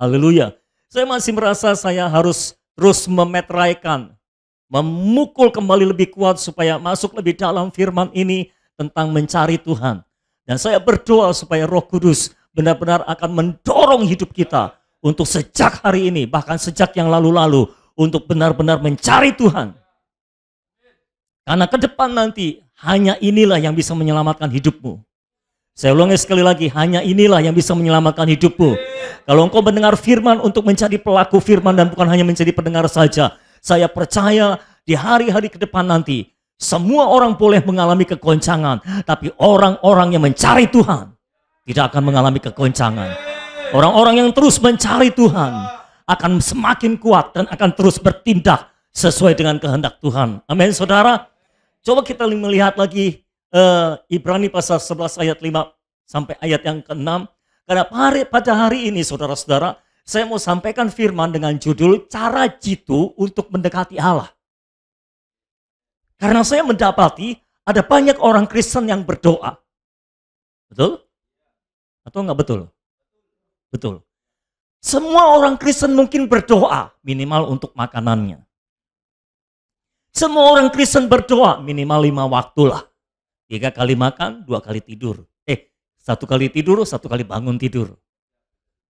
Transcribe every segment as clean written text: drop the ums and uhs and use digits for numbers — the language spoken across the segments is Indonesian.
Haleluya. Saya masih merasa saya harus terus memeteraikan, memukul kembali lebih kuat supaya masuk lebih dalam firman ini tentang mencari Tuhan. Dan saya berdoa supaya Roh Kudus benar-benar akan mendorong hidup kita untuk sejak hari ini, bahkan sejak yang lalu-lalu, untuk benar-benar mencari Tuhan. Karena ke depan nanti, hanya inilah yang bisa menyelamatkan hidupmu. Saya ulangi sekali lagi, hanya inilah yang bisa menyelamatkan hidupmu. Kalau engkau mendengar firman untuk menjadi pelaku firman dan bukan hanya menjadi pendengar saja, saya percaya di hari-hari ke depan nanti, semua orang boleh mengalami kegoncangan, tapi orang-orang yang mencari Tuhan tidak akan mengalami kegoncangan. Orang-orang yang terus mencari Tuhan akan semakin kuat dan akan terus bertindak sesuai dengan kehendak Tuhan. Amin, saudara. Coba kita melihat lagi Ibrani pasal 11 ayat 5 sampai ayat yang ke-6. Karena pada hari ini, saudara-saudara, saya mau sampaikan firman dengan judul Cara Jitu untuk Mendekati Allah. Karena saya mendapati ada banyak orang Kristen yang berdoa. Betul? Atau enggak betul? Betul. Semua orang Kristen mungkin berdoa minimal untuk makanannya. Semua orang Kristen berdoa minimal 5 waktu lah. 3 kali makan, 2 kali tidur. 1 kali tidur, 1 kali bangun tidur.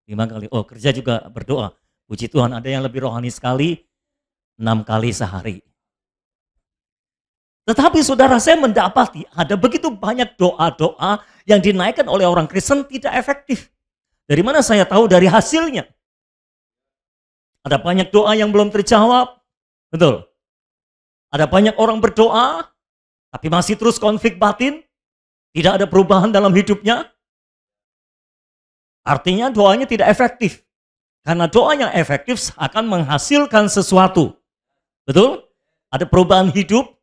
5 kali. Oh, kerja juga berdoa. Puji Tuhan, ada yang lebih rohani sekali, 6 kali sehari. Tetapi saudara, saya mendapati ada begitu banyak doa-doa yang dinaikkan oleh orang Kristen tidak efektif. Dari mana saya tahu? Dari hasilnya. Ada banyak doa yang belum terjawab. Betul. Ada banyak orang berdoa, tapi masih terus konflik batin. Tidak ada perubahan dalam hidupnya. Artinya doanya tidak efektif. Karena doa yang efektif akan menghasilkan sesuatu. Betul? Ada perubahan hidup.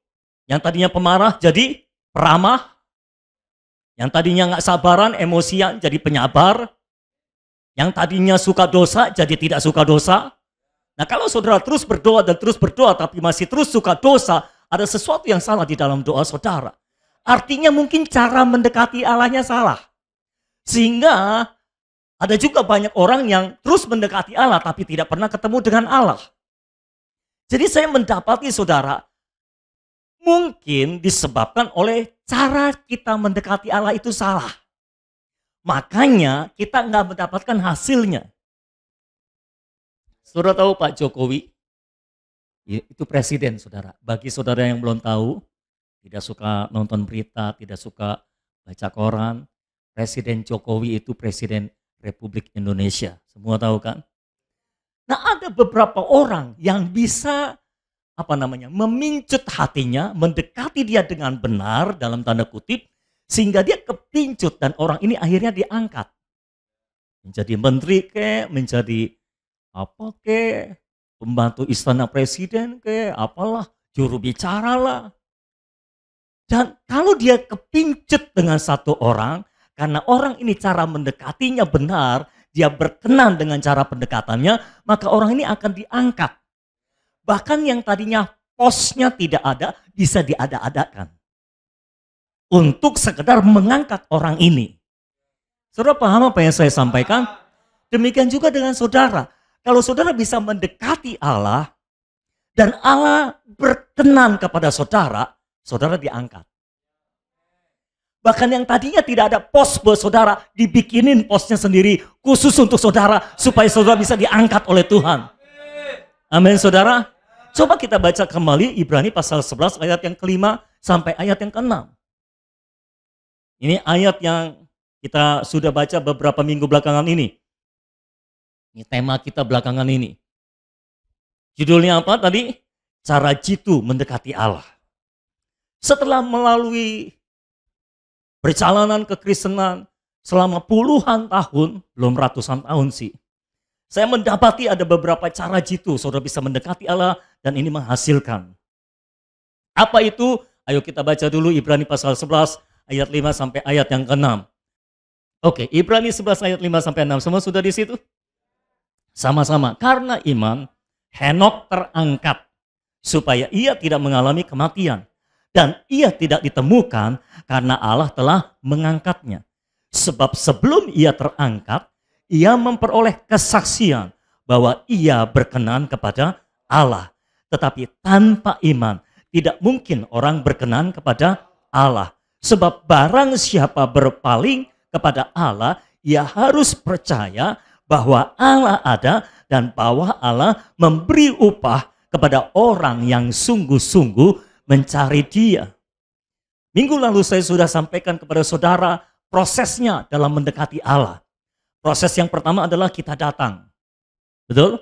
Yang tadinya pemarah jadi peramah. Yang tadinya nggak sabaran, emosian jadi penyabar. Yang tadinya suka dosa jadi tidak suka dosa. Nah, kalau saudara terus berdoa dan terus berdoa tapi masih terus suka dosa, ada sesuatu yang salah di dalam doa saudara. Artinya mungkin cara mendekati Allahnya salah. Sehingga ada juga banyak orang yang terus mendekati Allah tapi tidak pernah ketemu dengan Allah. Jadi saya mendapati saudara, mungkin disebabkan oleh cara kita mendekati Allah itu salah. Makanya kita nggak mendapatkan hasilnya. Saudara tahu Pak Jokowi? Itu presiden, saudara. Bagi saudara yang belum tahu, tidak suka nonton berita, tidak suka baca koran, Presiden Jokowi itu Presiden Republik Indonesia. Semua tahu kan? Nah, ada beberapa orang yang bisa memincut hatinya, mendekati dia dengan benar dalam tanda kutip, sehingga dia kepincut dan orang ini akhirnya diangkat. Menjadi menteri menjadi pembantu istana presiden apalah, juru bicara lah. Dan kalau dia kepincut dengan satu orang, karena orang ini cara mendekatinya benar, dia berkenan dengan cara pendekatannya, maka orang ini akan diangkat. Bahkan yang tadinya posnya tidak ada, bisa diada-adakan. Untuk sekedar mengangkat orang ini. Saudara paham apa yang saya sampaikan? Demikian juga dengan saudara. Kalau saudara bisa mendekati Allah, dan Allah berkenan kepada saudara, saudara diangkat. Bahkan yang tadinya tidak ada pos buat saudara, dibikinin posnya sendiri, khusus untuk saudara, supaya saudara bisa diangkat oleh Tuhan. Amin saudara. Coba kita baca kembali Ibrani pasal 11 ayat yang ke-5 sampai ayat yang ke-6. Ini ayat yang kita sudah baca beberapa minggu belakangan ini. Ini tema kita belakangan ini. Judulnya apa tadi? Cara jitu mendekati Allah. Setelah melalui perjalanan kekristenan selama puluhan tahun, belum ratusan tahun sih, saya mendapati ada beberapa cara jitu saudara bisa mendekati Allah dan ini menghasilkan. Apa itu? Ayo kita baca dulu Ibrani pasal 11 ayat 5 sampai ayat yang ke-6. Oke, Ibrani 11 ayat 5 sampai 6. Semua sudah di situ? Sama-sama. Karena iman, Henok terangkat supaya ia tidak mengalami kematian. Dan ia tidak ditemukan karena Allah telah mengangkatnya. Sebab sebelum ia terangkat, ia memperoleh kesaksian bahwa ia berkenan kepada Allah. Tetapi tanpa iman, tidak mungkin orang berkenan kepada Allah. Sebab barang siapa berpaling kepada Allah, ia harus percaya bahwa Allah ada dan bahwa Allah memberi upah kepada orang yang sungguh-sungguh mencari Dia. Minggu lalu saya sudah sampaikan kepada saudara prosesnya dalam mendekati Allah. Proses yang pertama adalah kita datang. Betul?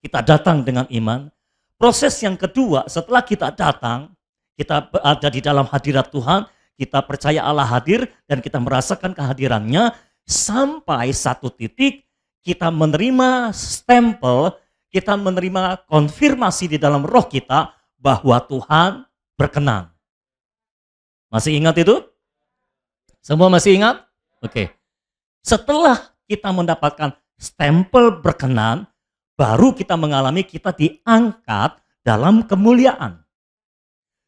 Kita datang dengan iman. Proses yang kedua, setelah kita datang, kita ada di dalam hadirat Tuhan, kita percaya Allah hadir dan kita merasakan kehadirannya sampai satu titik kita menerima stempel, kita menerima konfirmasi di dalam roh kita bahwa Tuhan berkenan. Masih ingat itu? Semua masih ingat? Oke. Setelah kita mendapatkan stempel berkenan, baru kita mengalami kita diangkat dalam kemuliaan.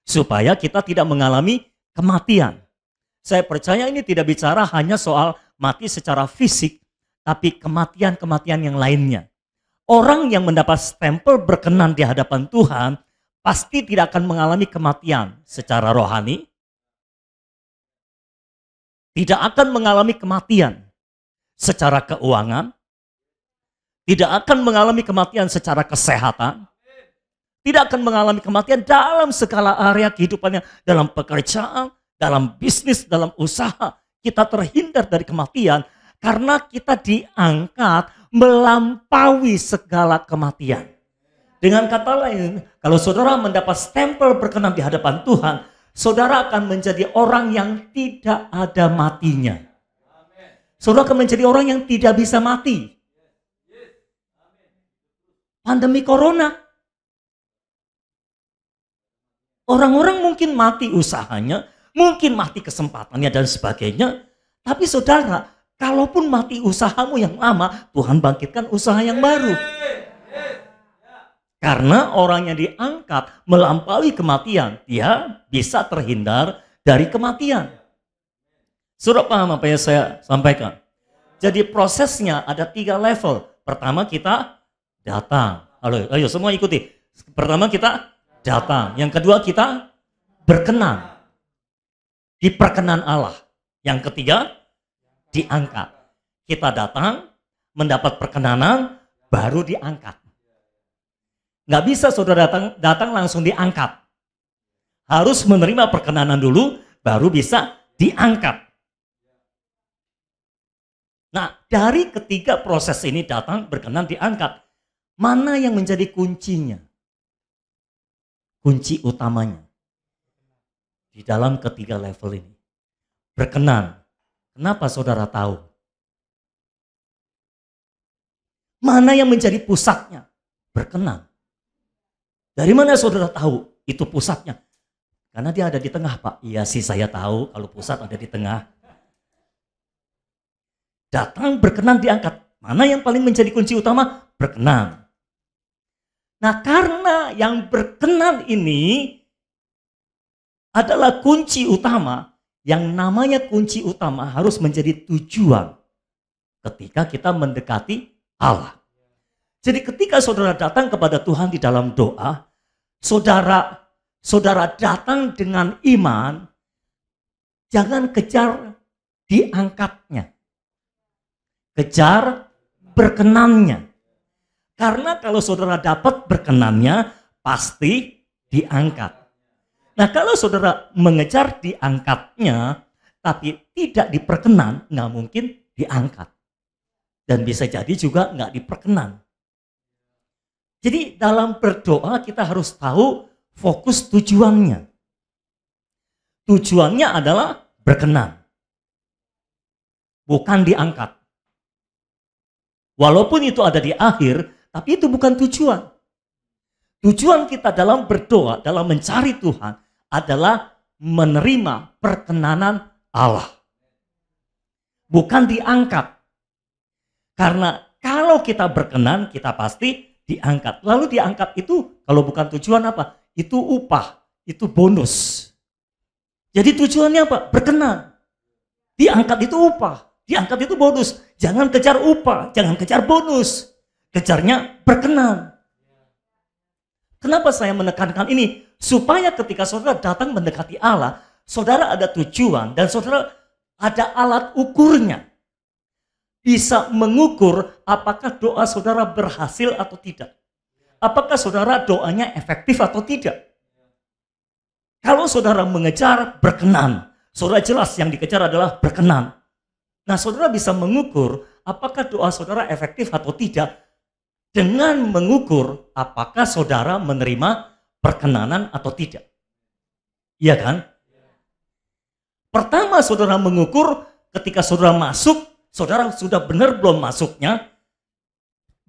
Supaya kita tidak mengalami kematian. Saya percaya ini tidak bicara hanya soal mati secara fisik, tapi kematian-kematian yang lainnya. Orang yang mendapat stempel berkenan di hadapan Tuhan, pasti tidak akan mengalami kematian secara rohani, tidak akan mengalami kematian secara keuangan, tidak akan mengalami kematian secara kesehatan, tidak akan mengalami kematian dalam segala area kehidupannya, dalam pekerjaan, dalam bisnis, dalam usaha. Kita terhindar dari kematian karena kita diangkat melampaui segala kematian. Dengan kata lain, kalau saudara mendapat stempel berkenan di hadapan Tuhan, saudara akan menjadi orang yang tidak ada matinya. Saudara akan menjadi orang yang tidak bisa mati. Pandemi corona. Orang-orang mungkin mati usahanya, mungkin mati kesempatannya dan sebagainya. Tapi saudara, kalaupun mati usahamu yang lama, Tuhan bangkitkan usaha yang baru. Karena orang yang diangkat melampaui kematian, dia bisa terhindar dari kematian. Sudah paham apa yang saya sampaikan? Jadi prosesnya ada 3 level. Pertama kita datang. Ayo semua ikuti. Pertama kita datang. Yang kedua kita berkenan. Diperkenan Allah. Yang ketiga diangkat. Kita datang, mendapat perkenanan, baru diangkat. Nggak bisa saudara datang langsung diangkat. Harus menerima perkenanan dulu, baru bisa diangkat. Nah, dari ketiga proses ini datang, berkenan, diangkat. Mana yang menjadi kuncinya? Kunci utamanya. Di dalam ketiga level ini. Berkenan. Kenapa saudara tahu? Mana yang menjadi pusatnya? Berkenan. Dari mana saudara tahu itu pusatnya? Karena dia ada di tengah, Pak. Iya sih, saya tahu kalau pusat ada di tengah. Datang, berkenan, diangkat. Mana yang paling menjadi kunci utama? Berkenan. Nah, karena yang berkenan ini adalah kunci utama, yang namanya kunci utama harus menjadi tujuan ketika kita mendekati Allah. Jadi ketika saudara datang kepada Tuhan di dalam doa, saudara datang dengan iman, jangan kejar diangkatnya. Kejar berkenannya. Karena kalau saudara dapat berkenannya, pasti diangkat. Nah, kalau saudara mengejar diangkatnya, tapi tidak diperkenan, nggak mungkin diangkat. Dan bisa jadi juga nggak diperkenan. Jadi dalam berdoa kita harus tahu fokus tujuannya. Tujuannya adalah berkenan. Bukan diangkat. Walaupun itu ada di akhir, tapi itu bukan tujuan. Tujuan kita dalam berdoa, dalam mencari Tuhan adalah menerima perkenanan Allah. Bukan diangkat. Karena kalau kita berkenan, kita pasti diangkat. Lalu diangkat itu kalau bukan tujuan apa? Itu upah, itu bonus. Jadi tujuannya apa? Berkenan. Diangkat itu upah, Diangkat itu bonus. Jangan kejar upah, jangan kejar bonus. Kejarnya berkenan. Kenapa saya menekankan ini? Supaya ketika saudara datang mendekati Allah, saudara ada tujuan dan saudara ada alat ukurnya. Bisa mengukur apakah doa saudara berhasil atau tidak. Apakah saudara doanya efektif atau tidak. Kalau saudara mengejar berkenan, saudara jelas yang dikejar adalah berkenan. Nah, saudara bisa mengukur apakah doa saudara efektif atau tidak dengan mengukur apakah saudara menerima perkenanan atau tidak. Iya kan? Pertama saudara mengukur ketika saudara masuk, saudara sudah benar belum masuknya.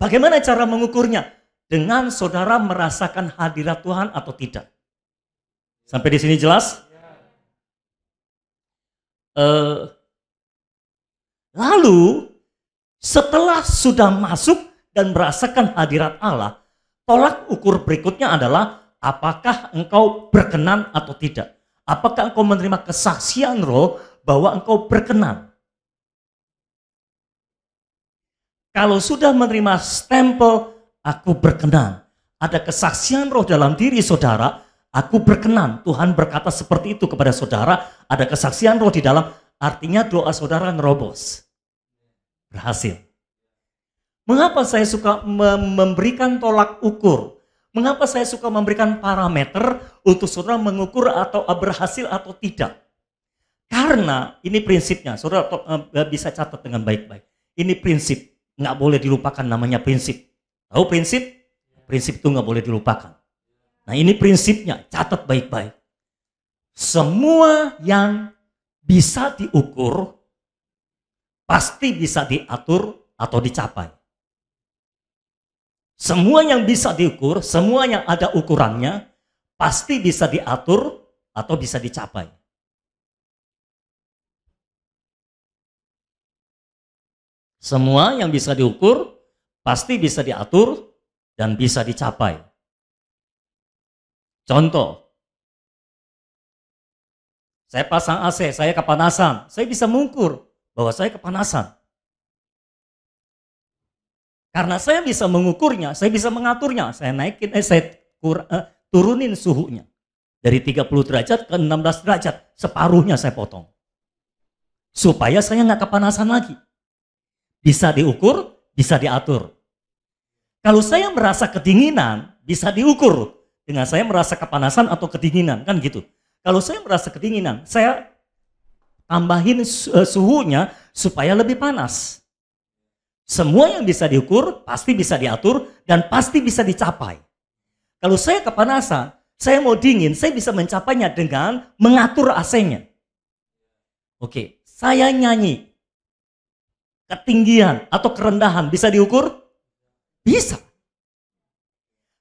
Bagaimana cara mengukurnya? Dengan saudara merasakan hadirat Tuhan atau tidak. Sampai di sini jelas? Lalu setelah sudah masuk dan merasakan hadirat Allah, tolak ukur berikutnya adalah apakah engkau berkenan atau tidak. Apakah engkau menerima kesaksian Roh bahwa engkau berkenan. Kalau sudah menerima stempel aku berkenan, ada kesaksian Roh dalam diri saudara, aku berkenan. Tuhan berkata seperti itu kepada saudara, ada kesaksian Roh di dalam. Artinya doa saudara nerobos. Berhasil. Mengapa saya suka memberikan tolak ukur? Mengapa saya suka memberikan parameter untuk saudara mengukur atau berhasil atau tidak? Karena ini prinsipnya, saudara bisa catat dengan baik-baik. Ini prinsip, nggak boleh dilupakan namanya prinsip. Tahu prinsip? Prinsip itu nggak boleh dilupakan. Nah ini prinsipnya, catat baik-baik. Semua yang bisa diukur, pasti bisa diatur atau dicapai. Semua yang bisa diukur, semua yang ada ukurannya, pasti bisa diatur atau bisa dicapai. Semua yang bisa diukur, pasti bisa diatur dan bisa dicapai. Contoh, saya pasang AC, saya kepanasan. Saya bisa mengukur bahwa saya kepanasan. Karena saya bisa mengukurnya, saya bisa mengaturnya. Saya naikin, turunin suhunya. Dari 30 derajat ke 16 derajat, separuhnya saya potong. Supaya saya nggak kepanasan lagi. Bisa diukur, bisa diatur. Kalau saya merasa kedinginan, bisa diukur. Dengan saya merasa kepanasan atau kedinginan, kan gitu. Kalau saya merasa kedinginan, saya tambahin suhunya supaya lebih panas. Semua yang bisa diukur, pasti bisa diatur, dan pasti bisa dicapai. Kalau saya kepanasan, saya mau dingin, saya bisa mencapainya dengan mengatur AC-nya. Oke, saya nyanyi. Ketinggian atau kerendahan bisa diukur? Bisa.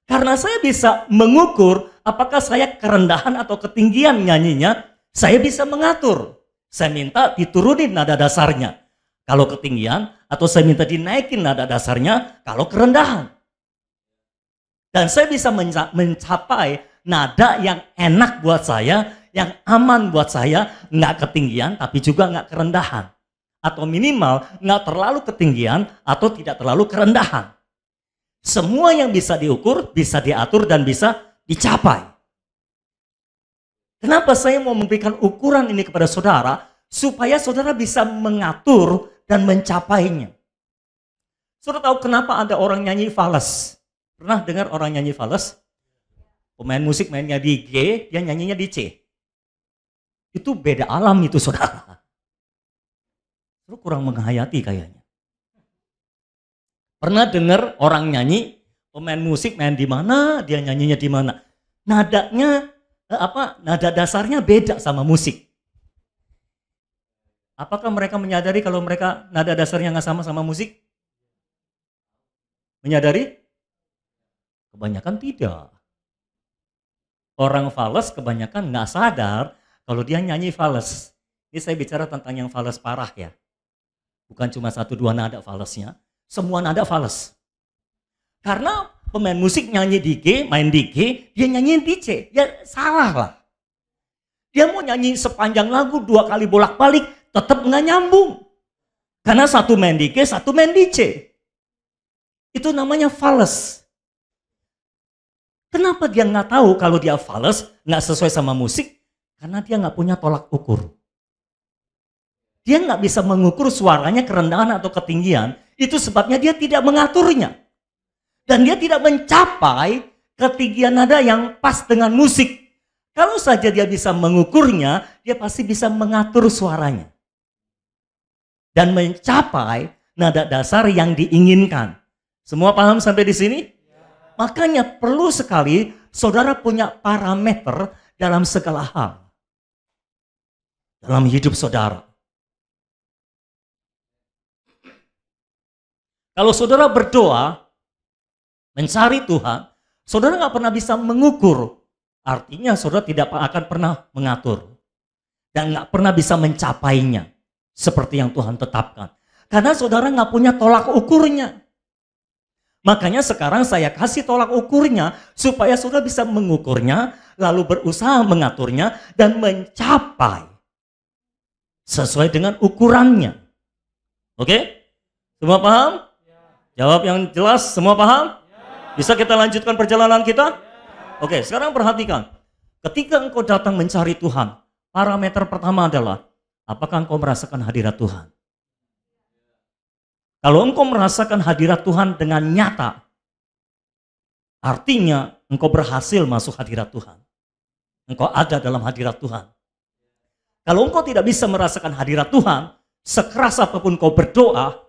Karena saya bisa mengukur apakah saya kerendahan atau ketinggian nyanyinya, saya bisa mengatur. Saya minta diturunin nada dasarnya kalau ketinggian, atau saya minta dinaikin nada dasarnya kalau kerendahan. Dan saya bisa mencapai nada yang enak buat saya, yang aman buat saya, nggak ketinggian tapi juga nggak kerendahan. Atau minimal nggak terlalu ketinggian atau tidak terlalu kerendahan. Semua yang bisa diukur, bisa diatur, dan bisa dicapai. Kenapa saya mau memberikan ukuran ini kepada saudara? Supaya saudara bisa mengatur dan mencapainya. Saudara tahu kenapa ada orang nyanyi fales? Pernah dengar orang nyanyi fales? Pemain musik mainnya di G, dia nyanyinya di C. Itu beda alam itu saudara. Saudara kurang menghayati kayaknya. Pernah dengar orang nyanyi, pemain musik main di mana, dia nyanyinya di mana. Nadanya, nada dasarnya beda sama musik. Apakah mereka menyadari kalau mereka nada dasarnya nggak sama musik? Menyadari? Kebanyakan tidak. Orang fales kebanyakan nggak sadar kalau dia nyanyi fales. Ini saya bicara tentang yang fales parah ya. Bukan cuma 1-2 nada falesnya. Semua nada fales. Karena pemain musik nyanyi di G, main di G, dia nyanyi di C. Ya salah lah. Dia mau nyanyi sepanjang lagu 2 kali bolak-balik, tetap nggak nyambung. Karena satu main di G, satu main di C. Itu namanya fals. Kenapa dia nggak tahu kalau dia fals, nggak sesuai sama musik? Karena dia nggak punya tolak ukur. Dia nggak bisa mengukur suaranya kerendahan atau ketinggian. Itu sebabnya dia tidak mengaturnya. Dan dia tidak mencapai ketinggian nada yang pas dengan musik. Kalau saja dia bisa mengukurnya, dia pasti bisa mengatur suaranya. Dan mencapai nada dasar yang diinginkan. Semua paham sampai di sini? Makanya perlu sekali saudara punya parameter dalam segala hal. Dalam hidup saudara. Kalau saudara berdoa, mencari Tuhan, saudara nggak pernah bisa mengukur. Artinya saudara tidak akan pernah mengatur. Dan nggak pernah bisa mencapainya. Seperti yang Tuhan tetapkan. Karena saudara nggak punya tolak ukurnya. Makanya sekarang saya kasih tolak ukurnya. Supaya saudara bisa mengukurnya. Lalu berusaha mengaturnya. Dan mencapai. Sesuai dengan ukurannya. Oke? Semua paham? Jawab yang jelas, semua paham? Bisa kita lanjutkan perjalanan kita? Oke, sekarang perhatikan. Ketika engkau datang mencari Tuhan, parameter pertama adalah, apakah engkau merasakan hadirat Tuhan? Kalau engkau merasakan hadirat Tuhan dengan nyata, artinya engkau berhasil masuk hadirat Tuhan. Engkau ada dalam hadirat Tuhan. Kalau engkau tidak bisa merasakan hadirat Tuhan, sekeras apapun kau berdoa,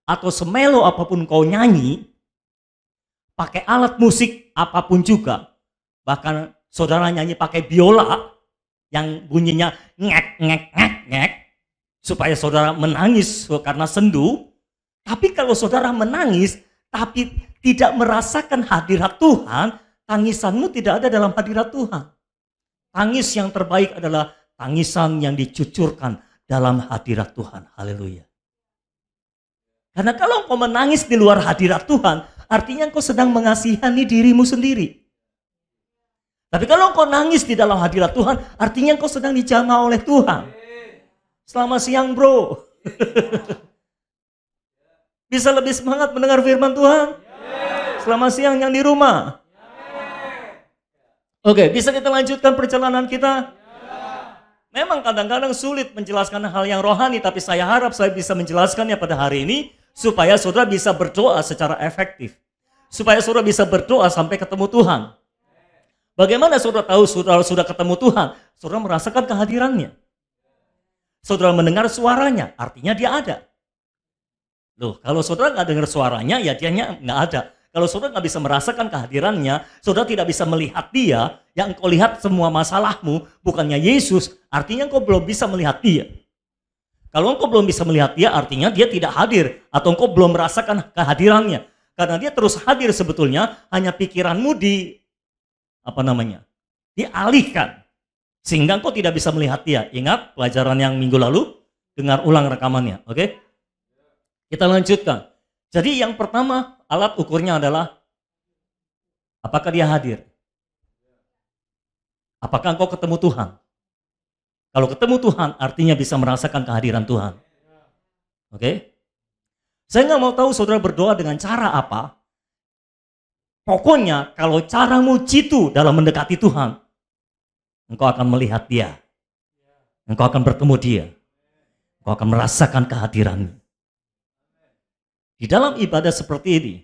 atau semelo apapun kau nyanyi, pakai alat musik apapun juga, bahkan saudara nyanyi pakai biola yang bunyinya ngek ngek ngek ngek supaya saudara menangis karena sendu. Tapi kalau saudara menangis tapi tidak merasakan hadirat Tuhan, tangisanmu tidak ada dalam hadirat Tuhan. Tangis yang terbaik adalah tangisan yang dicucurkan dalam hadirat Tuhan. Haleluya. Karena kalau engkau menangis di luar hadirat Tuhan, artinya engkau sedang mengasihani dirimu sendiri. Tapi kalau engkau nangis di dalam hadirat Tuhan, artinya engkau sedang dijamah oleh Tuhan. Selamat siang bro. Bisa lebih semangat mendengar firman Tuhan? Selamat siang yang di rumah. Oke, bisa kita lanjutkan perjalanan kita? Memang kadang-kadang sulit menjelaskan hal yang rohani, tapi saya harap saya bisa menjelaskannya pada hari ini, supaya saudara bisa berdoa secara efektif. Supaya saudara bisa berdoa sampai ketemu Tuhan. Bagaimana saudara tahu saudara sudah ketemu Tuhan? Saudara merasakan kehadirannya. Saudara mendengar suaranya, artinya dia ada. Loh, kalau saudara nggak dengar suaranya, ya dianya nggak ada. Kalau saudara nggak bisa merasakan kehadirannya, saudara tidak bisa melihat dia, yang engkau lihat semua masalahmu, bukannya Yesus, artinya engkau belum bisa melihat dia. Kalau engkau belum bisa melihat dia, artinya dia tidak hadir, atau engkau belum merasakan kehadirannya. Karena dia terus hadir sebetulnya, hanya pikiranmu dialihkan. Sehingga engkau tidak bisa melihat dia. Ingat pelajaran yang minggu lalu, dengar ulang rekamannya, oke? Kita lanjutkan. Jadi yang pertama, alat ukurnya adalah apakah dia hadir? Apakah engkau ketemu Tuhan? Kalau ketemu Tuhan, artinya bisa merasakan kehadiran Tuhan. Oke? Saya nggak mau tahu saudara berdoa dengan cara apa. Pokoknya kalau caramu jitu dalam mendekati Tuhan, engkau akan melihat dia. Engkau akan bertemu dia. Engkau akan merasakan kehadirannya. Di dalam ibadah seperti ini,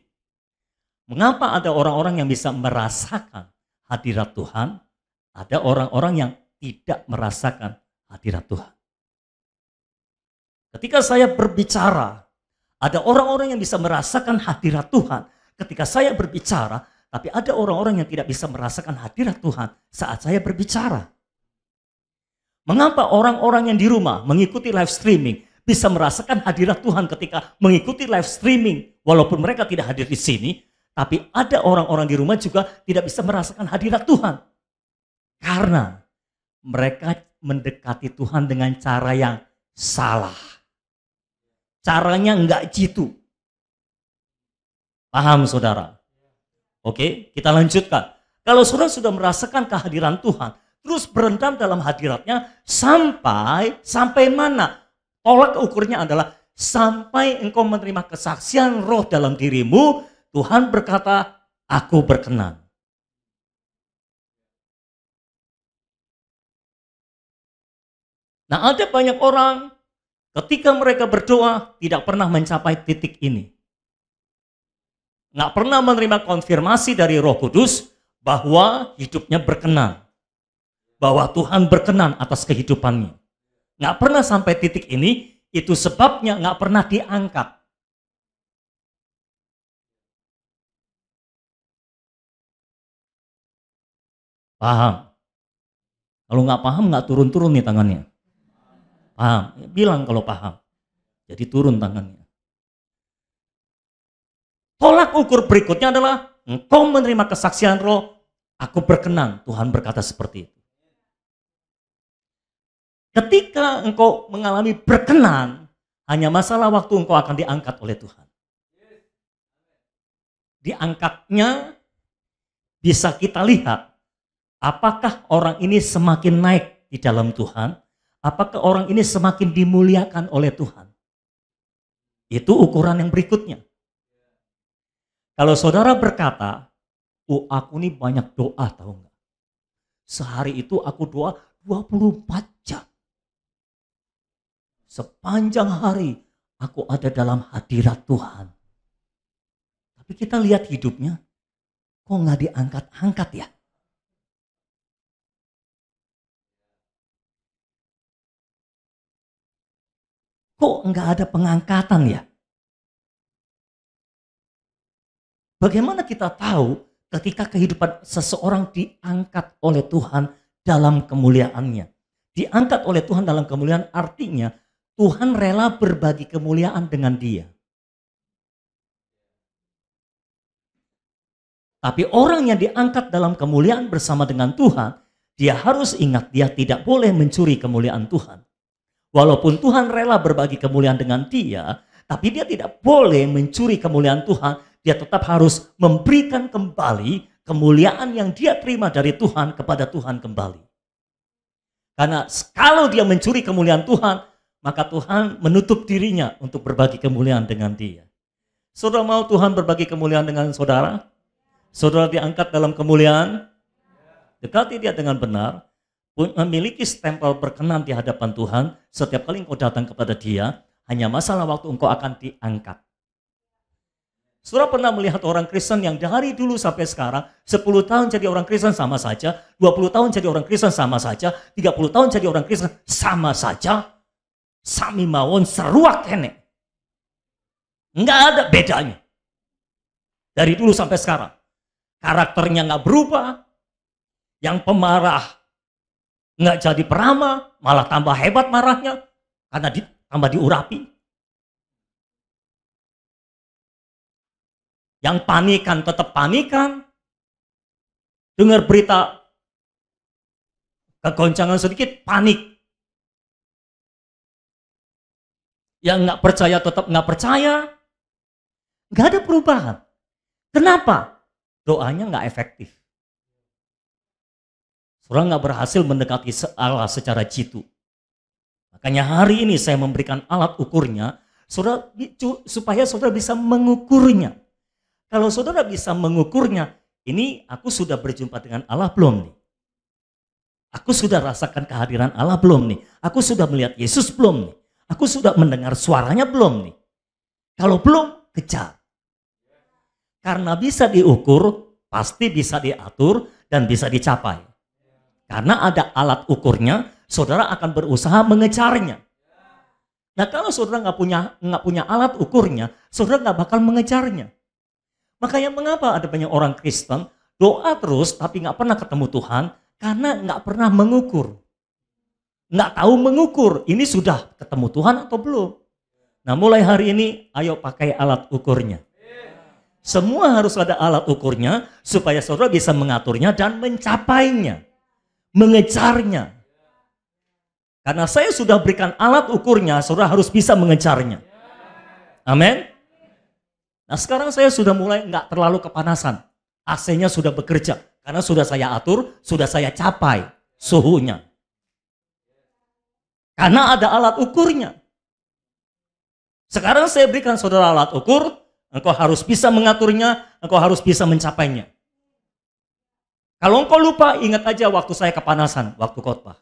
mengapa ada orang-orang yang bisa merasakan hadirat Tuhan, ada orang-orang yang tidak merasakan hadirat Tuhan. Ketika saya berbicara, ada orang-orang yang bisa merasakan hadirat Tuhan ketika saya berbicara, tapi ada orang-orang yang tidak bisa merasakan hadirat Tuhan saat saya berbicara. Mengapa orang-orang yang di rumah mengikuti live streaming bisa merasakan hadirat Tuhan ketika mengikuti live streaming, walaupun mereka tidak hadir di sini, tapi ada orang-orang di rumah juga tidak bisa merasakan hadirat Tuhan. Karena mereka mendekati Tuhan dengan cara yang salah. Caranya enggak jitu. Paham saudara? Oke, kita lanjutkan. Kalau saudara sudah merasakan kehadiran Tuhan, terus berendam dalam hadiratnya sampai mana? Tolak ukurnya adalah Sampai engkau menerima kesaksian roh dalam dirimu, Tuhan berkata, aku berkenan. Nah, ada banyak orang ketika mereka berdoa tidak pernah mencapai titik ini. Nggak pernah menerima konfirmasi dari Roh Kudus bahwa hidupnya berkenan. Bahwa Tuhan berkenan atas kehidupannya. Nggak pernah sampai titik ini, itu sebabnya nggak pernah diangkat. Paham? Kalau nggak paham, nggak turun-turun nih tangannya. Paham? Bilang kalau paham. Jadi turun tangannya. Tolak ukur berikutnya adalah engkau menerima kesaksian roh, aku berkenan. Tuhan berkata seperti itu. Ketika engkau mengalami berkenan, hanya masalah waktu engkau akan diangkat oleh Tuhan. Diangkatnya bisa kita lihat, apakah orang ini semakin naik di dalam Tuhan, apakah orang ini semakin dimuliakan oleh Tuhan. Itu ukuran yang berikutnya. Kalau saudara berkata, oh aku ini banyak doa, tahu nggak? Sehari itu aku doa 24 jam. Sepanjang hari aku ada dalam hadirat Tuhan. Tapi kita lihat hidupnya, kok nggak diangkat-angkat ya? Kok nggak ada pengangkatan ya? Bagaimana kita tahu ketika kehidupan seseorang diangkat oleh Tuhan dalam kemuliaannya? Diangkat oleh Tuhan dalam kemuliaan artinya Tuhan rela berbagi kemuliaan dengan dia. Tapi orang yang diangkat dalam kemuliaan bersama dengan Tuhan, dia harus ingat dia tidak boleh mencuri kemuliaan Tuhan. Walaupun Tuhan rela berbagi kemuliaan dengan dia, tapi dia tidak boleh mencuri kemuliaan Tuhan. Dia tetap harus memberikan kembali kemuliaan yang dia terima dari Tuhan kepada Tuhan kembali. Karena kalau dia mencuri kemuliaan Tuhan, maka Tuhan menutup dirinya untuk berbagi kemuliaan dengan dia. Saudara mau Tuhan berbagi kemuliaan dengan saudara? Saudara diangkat dalam kemuliaan? Dekati dia dengan benar, memiliki stempel berkenan di hadapan Tuhan. Setiap kali engkau datang kepada dia, hanya masalah waktu engkau akan diangkat. Saudara pernah melihat orang Kristen yang dari dulu sampai sekarang 10 tahun jadi orang Kristen sama saja, 20 tahun jadi orang Kristen sama saja, 30 tahun jadi orang Kristen sama saja, sami mawon seruak kene. Enggak ada bedanya. Dari dulu sampai sekarang. Karakternya nggak berubah, yang pemarah nggak jadi peramah, malah tambah hebat marahnya karena tambah diurapi. Yang panikan tetap panikan. Dengar berita kegoncangan sedikit panik. Yang nggak percaya tetap nggak percaya. Nggak ada perubahan. Kenapa? Doanya nggak efektif. Saudara nggak berhasil mendekati Allah secara jitu. Makanya hari ini saya memberikan alat ukurnya, saudara, supaya saudara bisa mengukurnya. Kalau saudara bisa mengukurnya, ini aku sudah berjumpa dengan Allah belum nih? Aku sudah rasakan kehadiran Allah belum nih? Aku sudah melihat Yesus belum nih? Aku sudah mendengar suaranya belum nih? Kalau belum, kejar. Karena bisa diukur, pasti bisa diatur, dan bisa dicapai. Karena ada alat ukurnya, saudara akan berusaha mengejarnya. Nah kalau saudara nggak punya alat ukurnya, saudara nggak bakal mengejarnya. Makanya mengapa ada banyak orang Kristen doa terus tapi nggak pernah ketemu Tuhan karena nggak pernah mengukur, nggak tahu mengukur ini sudah ketemu Tuhan atau belum. Nah mulai hari ini ayo pakai alat ukurnya. Semua harus ada alat ukurnya supaya saudara bisa mengaturnya dan mencapainya, mengejarnya. Karena saya sudah berikan alat ukurnya, saudara harus bisa mengejarnya. Amin. Nah sekarang saya sudah mulai nggak terlalu kepanasan. AC-nya sudah bekerja. Karena sudah saya atur, sudah saya capai suhunya. Karena ada alat ukurnya. Sekarang saya berikan saudara alat ukur, engkau harus bisa mengaturnya, engkau harus bisa mencapainya. Kalau engkau lupa, ingat aja waktu saya kepanasan, waktu khotbah.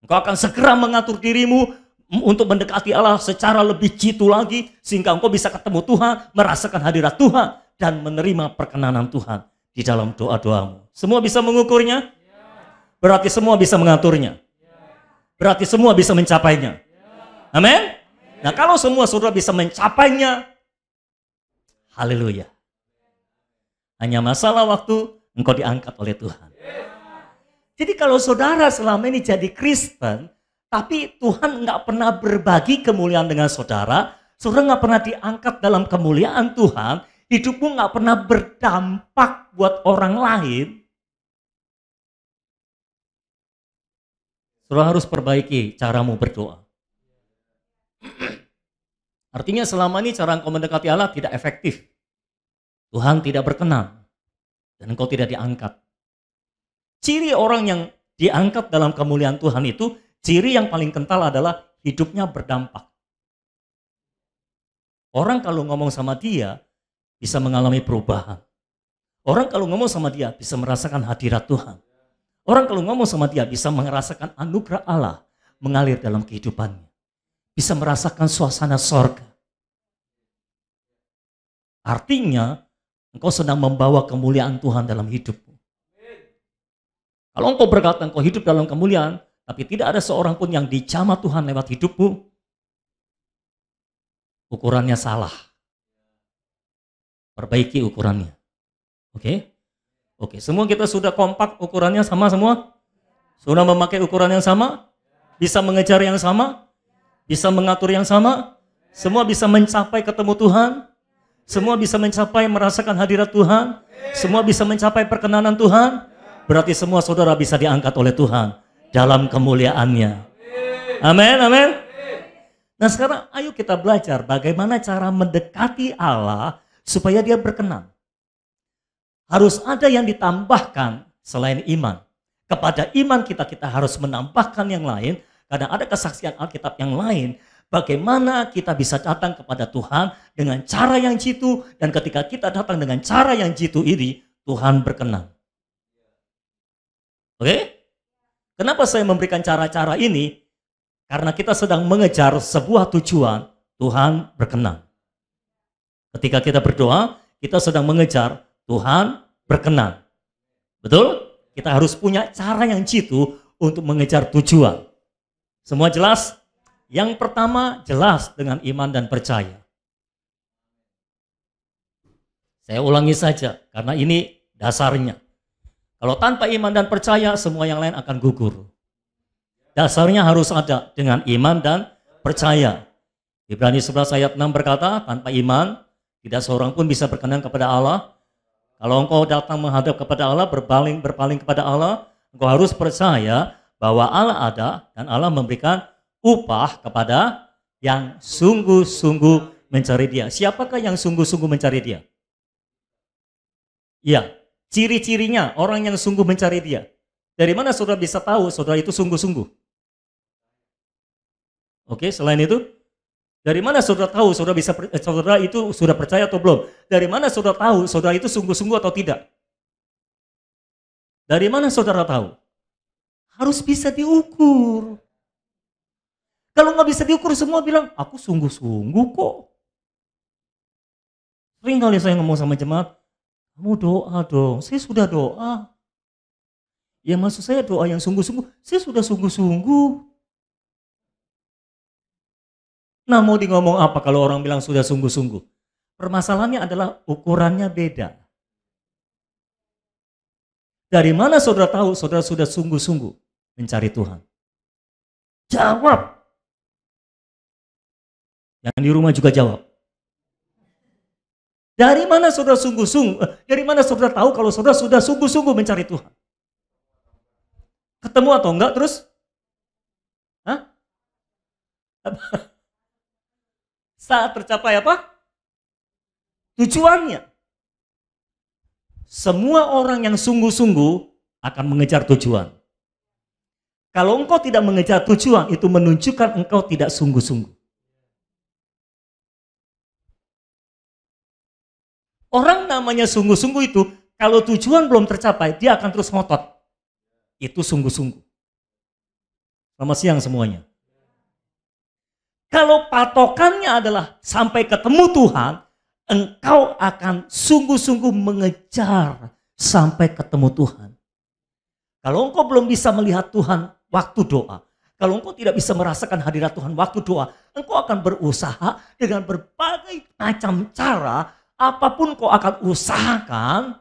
Engkau akan segera mengatur dirimu untuk mendekati Allah secara lebih jitu lagi, sehingga engkau bisa ketemu Tuhan, merasakan hadirat Tuhan, dan menerima perkenanan Tuhan di dalam doa-doamu. Semua bisa mengukurnya? Berarti semua bisa mengaturnya. Berarti semua bisa mencapainya. Amin? Nah, kalau semua saudara bisa mencapainya, haleluya. Hanya masalah waktu engkau diangkat oleh Tuhan. Jadi kalau saudara selama ini jadi Kristen, tapi Tuhan nggak pernah berbagi kemuliaan dengan saudara, saudara nggak pernah diangkat dalam kemuliaan Tuhan, hidupmu nggak pernah berdampak buat orang lain, saudara harus perbaiki caramu berdoa. Artinya selama ini cara engkau mendekati Allah tidak efektif. Tuhan tidak berkenan. Dan engkau tidak diangkat. Ciri orang yang diangkat dalam kemuliaan Tuhan itu, ciri yang paling kental adalah hidupnya berdampak. Orang kalau ngomong sama dia, bisa mengalami perubahan. Orang kalau ngomong sama dia, bisa merasakan hadirat Tuhan. Orang kalau ngomong sama dia, bisa merasakan anugerah Allah mengalir dalam kehidupannya. Bisa merasakan suasana sorga. Artinya, engkau sedang membawa kemuliaan Tuhan dalam hidupmu. Kalau engkau berkata engkau hidup dalam kemuliaan, tapi tidak ada seorang pun yang dijamah Tuhan lewat hidupmu, ukurannya salah. Perbaiki ukurannya. Oke? Oke, semua kita sudah kompak ukurannya sama semua? Sudah memakai ukuran yang sama? Bisa mengejar yang sama? Bisa mengatur yang sama? Semua bisa mencapai ketemu Tuhan? Semua bisa mencapai merasakan hadirat Tuhan? Semua bisa mencapai perkenanan Tuhan? Berarti semua saudara bisa diangkat oleh Tuhan dalam kemuliaannya. Amin, amin. Nah sekarang ayo kita belajar bagaimana cara mendekati Allah supaya dia berkenan. Harus ada yang ditambahkan selain iman. Kepada iman kita harus menambahkan yang lain. Karena ada kesaksian Alkitab yang lain, bagaimana kita bisa datang kepada Tuhan dengan cara yang jitu, dan ketika kita datang dengan cara yang jitu ini, Tuhan berkenan. Oke? Kenapa saya memberikan cara-cara ini? Karena kita sedang mengejar sebuah tujuan, Tuhan berkenan. Ketika kita berdoa, kita sedang mengejar Tuhan berkenan. Betul? Kita harus punya cara yang jitu untuk mengejar tujuan. Semua jelas? Yang pertama jelas dengan iman dan percaya. Saya ulangi saja karena ini dasarnya. Kalau tanpa iman dan percaya semua yang lain akan gugur. Dasarnya harus ada dengan iman dan percaya. Ibrani 11 ayat 6 berkata, tanpa iman tidak seorang pun bisa berkenan kepada Allah. Kalau engkau datang menghadap kepada Allah, berpaling kepada Allah, engkau harus percaya bahwa Allah ada dan Allah memberikan upah kepada yang sungguh-sungguh mencari Dia. Siapakah yang sungguh-sungguh mencari Dia? Ya, ciri-cirinya orang yang sungguh mencari Dia. Dari mana saudara bisa tahu saudara itu sungguh-sungguh? Oke, selain itu, dari mana saudara tahu saudara itu sudah percaya atau belum? Dari mana saudara tahu saudara itu sungguh-sungguh atau tidak? Dari mana saudara tahu? Harus bisa diukur. Kalau nggak bisa diukur, semua bilang, aku sungguh-sungguh kok. Sering kali saya ngomong sama jemaat, kamu doa dong, saya sudah doa. Ya maksud saya doa yang sungguh-sungguh, saya sudah sungguh-sungguh. Nah mau di ngomong apa kalau orang bilang sudah sungguh-sungguh? Permasalahannya adalah ukurannya beda. Dari mana saudara tahu saudara sudah sungguh-sungguh mencari Tuhan? Jawab. Yang di rumah juga jawab. Dari mana saudara sungguh-sungguh? Dari mana saudara tahu kalau saudara sudah sungguh-sungguh mencari Tuhan? Ketemu atau enggak terus? Hah? Saat tercapai apa? Tujuannya. Semua orang yang sungguh-sungguh akan mengejar tujuan. Kalau engkau tidak mengejar tujuan, itu menunjukkan engkau tidak sungguh-sungguh. Orang namanya sungguh-sungguh itu, kalau tujuan belum tercapai, dia akan terus ngotot. Itu sungguh-sungguh. Selamat siang semuanya. Kalau patokannya adalah sampai ketemu Tuhan, engkau akan sungguh-sungguh mengejar sampai ketemu Tuhan. Kalau engkau belum bisa melihat Tuhan waktu doa, kalau engkau tidak bisa merasakan hadirat Tuhan waktu doa, engkau akan berusaha dengan berbagai macam cara, apapun engkau akan usahakan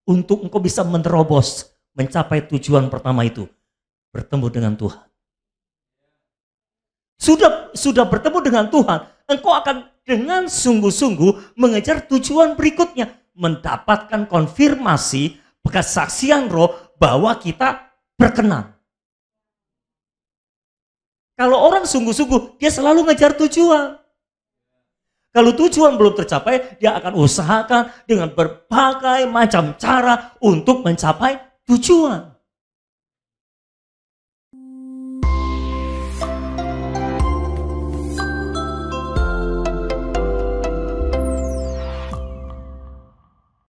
untuk engkau bisa menerobos, mencapai tujuan pertama itu, bertemu dengan Tuhan. Sudah bertemu dengan Tuhan, engkau akan dengan sungguh-sungguh mengejar tujuan berikutnya, mendapatkan konfirmasi, kesaksian roh bahwa kita berkenan. Kalau orang sungguh-sungguh, dia selalu ngejar tujuan. Kalau tujuan belum tercapai, dia akan usahakan dengan berbagai macam cara untuk mencapai tujuan.